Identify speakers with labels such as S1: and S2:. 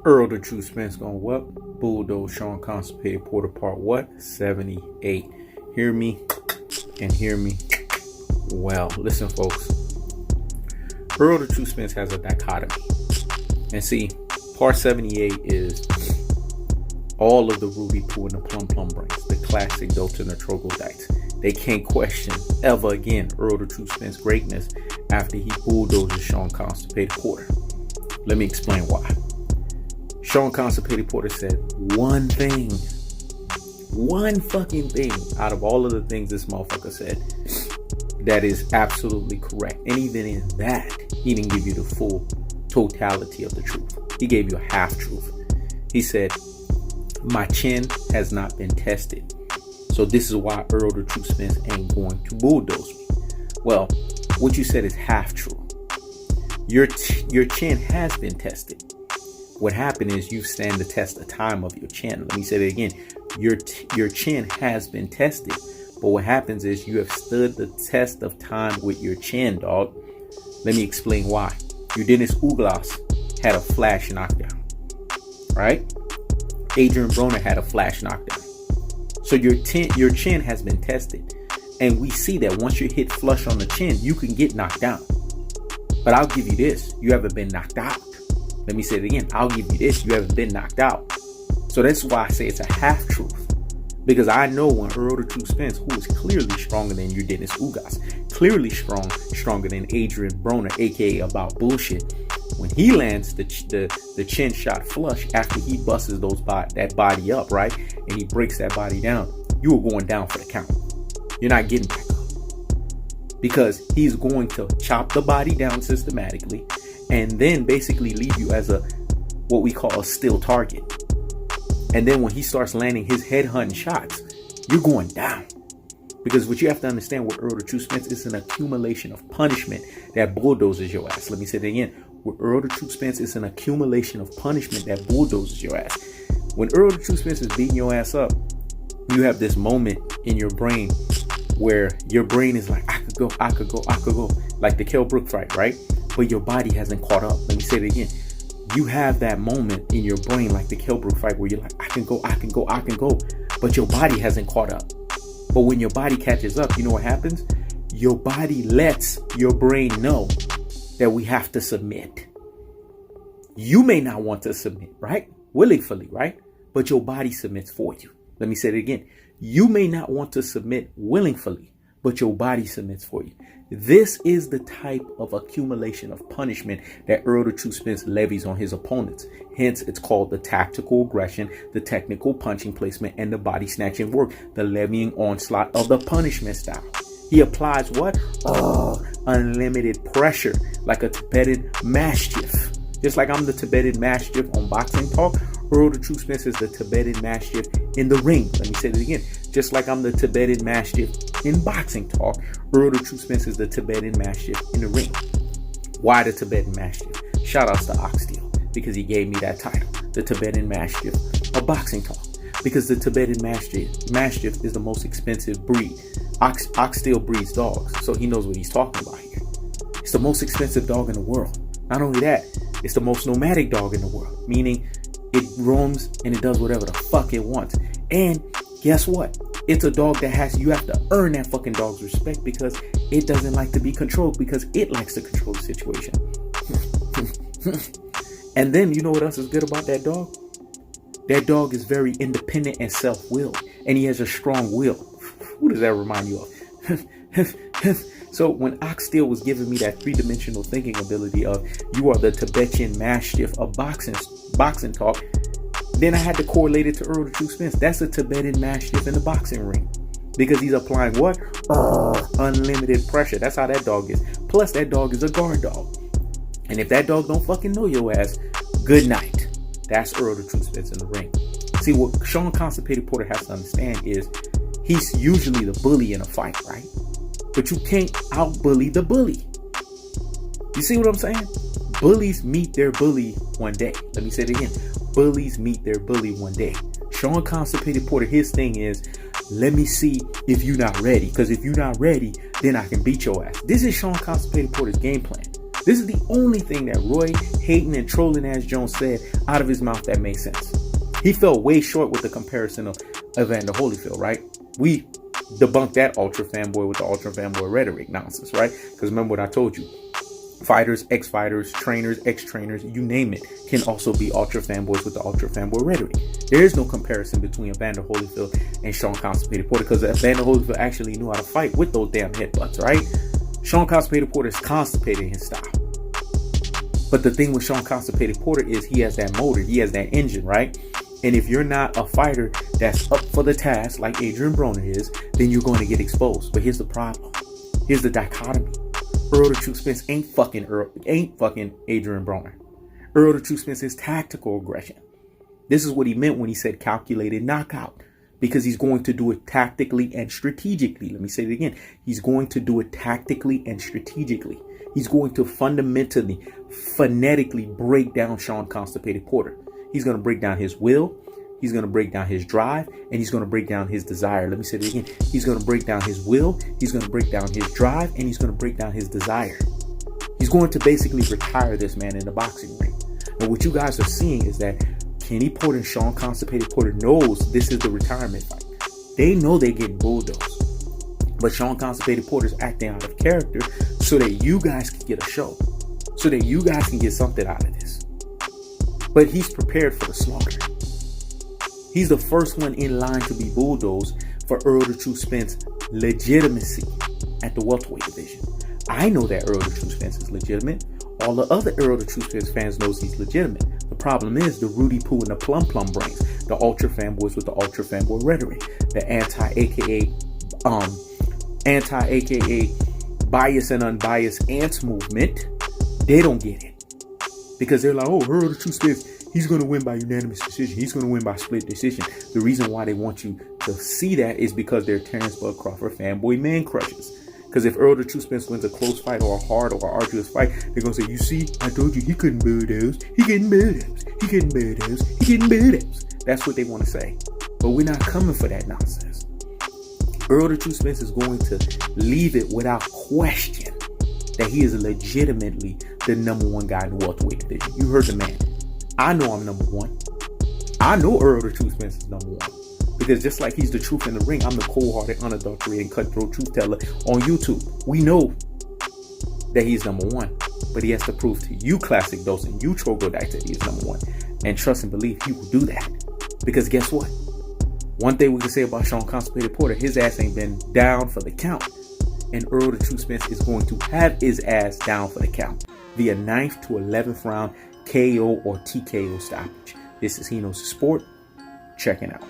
S1: Errol the True Spence going what? Bulldoze Shawn Constipated Porter part what? 78. Hear me and hear me well. Listen, folks. Errol the True Spence has a dichotomy. And see, part 78 is all of the Ruby Poo and the Plum Plum Brains, the classic Delta and the troglodytes. They can't question ever again Errol the True Spence greatness after he bulldozes Shawn Constipated Porter. Let me explain why. Shawn Constipated Porter said one fucking thing out of all of the things this motherfucker said that is absolutely correct. And even in that, he didn't give you the full totality of the truth. He gave you a half truth. He said, my chin has not been tested. So this is why Errol the True Spence ain't going to bulldoze me. Well, what you said is half true. Your chin has been tested. What happened is you stand the test of time of your chin. Let me say that again. Your chin has been tested. But what happens is you have stood the test of time with your chin, dog. Let me explain why. Your Dennis Uglas had a flash knockdown. Right? Adrian Broner had a flash knockdown. So your chin has been tested. And we see that once you hit flush on the chin, you can get knocked down. But I'll give you this. You haven't been knocked out. Let me say it again. I'll give you this. You haven't been knocked out. So that's why I say it's a half truth. Because I know when Errol the True Spence, who is clearly stronger than your Dennis Ugas, clearly stronger than Adrian Broner, aka About Bullshit, when he lands the chin shot flush after he busts that body up, right? And he breaks that body down, you are going down for the count. You're not getting back up. Because he's going to chop the body down systematically and then basically leave you as what we call a still target. And then when he starts landing his head hunting shots, you're going down. Because what you have to understand with Errol the True Spence is an accumulation of punishment that bulldozes your ass. Let me say it again. With Errol the True Spence, it's an accumulation of punishment that bulldozes your ass. When Errol the True Spence is beating your ass up, you have this moment in your brain where your brain is like, I could go. Like the Kell Brook fight, right? But your body hasn't caught up. Let me say it again. You have that moment in your brain like the Kell Brook fight where you're like, I can go. But your body hasn't caught up. But when your body catches up, you know what happens? Your body lets your brain know that we have to submit. You may not want to submit, right? Willingly, right? But your body submits for you. Let me say it again. You may not want to submit willingly, but your body submits for you. This is the type of accumulation of punishment that Errol the True Spence levies on his opponents. Hence, it's called the tactical aggression, the technical punching placement, and the body snatching work, the levying onslaught of the punishment style. He applies what? Unlimited pressure, like a Tibetan Mastiff. Just like I'm the Tibetan Mastiff on Boxing Talk, Errol the True Spence is the Tibetan Mastiff in the ring. Let me say it again. Just like I'm the Tibetan Mastiff in Boxing Talk, Errol the True Spence is the Tibetan Mastiff in the ring. Why the Tibetan Mastiff? Shout outs to Oxtail, because he gave me that title, the Tibetan Mastiff of Boxing Talk. Because the Tibetan Mastiff is the most expensive breed. Oxtail breeds dogs, so he knows what he's talking about here. It's the most expensive dog in the world. Not only that, it's the most nomadic dog in the world, meaning it roams and it does whatever the fuck it wants. And guess what? It's a dog that you have to earn that fucking dog's respect because it doesn't like to be controlled, because it likes to control the situation. And then you know what else is good about that dog? That dog is very independent and self-willed, and he has a strong will. Who does that remind you of? So when Oxtail was giving me that three-dimensional thinking ability of you are the Tibetan Mastiff of boxing talk, then I had to correlate it to Errol the True Spence. That's a Tibetan Mastiff in the boxing ring. Because he's applying what? Unlimited pressure. That's how that dog is. Plus, that dog is a guard dog. And if that dog don't fucking know your ass, good night. That's Errol the True Spence in the ring. See, what Shawn Constipated Porter has to understand is he's usually the bully in a fight, right? But you can't out-bully the bully. You see what I'm saying? Bullies meet their bully one day. Let me say it again. Bullies meet their bully one day. Shawn Constipated Porter, his thing is, let me see if you're not ready. Because if you're not ready, then I can beat your ass. This is Shawn Constipated Porter's game plan. This is the only thing that Roy hating and trolling ass Jones said out of his mouth that made sense. He fell way short with the comparison of Evander Holyfield, right? We debunked that ultra fanboy with the ultra fanboy rhetoric nonsense, right? Because remember what I told you. Fighters, ex-fighters, trainers, ex-trainers, you name it, can also be ultra fanboys with the ultra fanboy rhetoric. There is no comparison between Evander Holyfield and Shawn Constipated Porter, because Evander Holyfield actually knew how to fight with those damn headbutts, right? Shawn Constipated Porter is constipated in his style. But the thing with Shawn Constipated Porter is he has that motor, he has that engine, right? And if you're not a fighter that's up for the task like Adrian Broner is, then you're going to get exposed. But here's the problem. Here's the dichotomy. Errol the Truth Spence ain't fucking Adrian Broner. Errol the Truth Spence is tactical aggression. This is what he meant when he said calculated knockout. Because he's going to do it tactically and strategically. Let me say it again. He's going to do it tactically and strategically. He's going to fundamentally, phonetically break down Shawn Constipated Porter. He's going to break down his will. He's going to break down his drive, and he's going to break down his desire. Let me say it again. He's going to break down his will. He's going to break down his drive, and he's going to break down his desire. He's going to basically retire this man in the boxing ring. And what you guys are seeing is that Kenny Porter and Shawn Constipated Porter knows this is the retirement fight. They know they're getting bulldozed. But Shawn Constipated Porter is acting out of character so that you guys can get a show. So that you guys can get something out of this. But he's prepared for the slaughter. He's the first one in line to be bulldozed for Errol the Truth Spence legitimacy at the welterweight division. I know that Errol the Truth Spence is legitimate. All the other Errol the Truth Spence fans knows he's legitimate. The problem is the Rudy Poo and the Plum brains, the ultra fanboys with the ultra fanboy rhetoric, the anti-AKA bias and unbiased ants movement. They don't get it. Because they're like, oh, Errol the Truth Spence, he's going to win by unanimous decision. He's going to win by split decision. The reason why they want you to see that is because they're Terrence Bud Crawford fanboy man crushes. Because if Errol the Truth Spence wins a close fight or a hard or arduous fight, they're going to say, you see, I told you he couldn't bulldoze. He couldn't bulldoze. He couldn't bulldoze. He couldn't bulldoze. That's what they want to say. But we're not coming for that nonsense. Errol the Truth Spence is going to leave it without question that he is legitimately the number one guy in the welterweight division. You heard the man. I know I'm number one. I know Errol the Truth Spence is number one. Because just like he's the truth in the ring, I'm the cold-hearted, unadulterated, cutthroat truth teller on YouTube. We know that he's number one. But he has to prove to you, Classic Dose, and you, Troglodyte, that he is number one. And trust and believe he will do that. Because guess what? One thing we can say about Shawn Constipated Porter, his ass ain't been down for the count. And Errol the Truth Spence is going to have his ass down for the count via 9th to 11th round KO or TKO stoppage. This is He Knows the Sport. Checking out.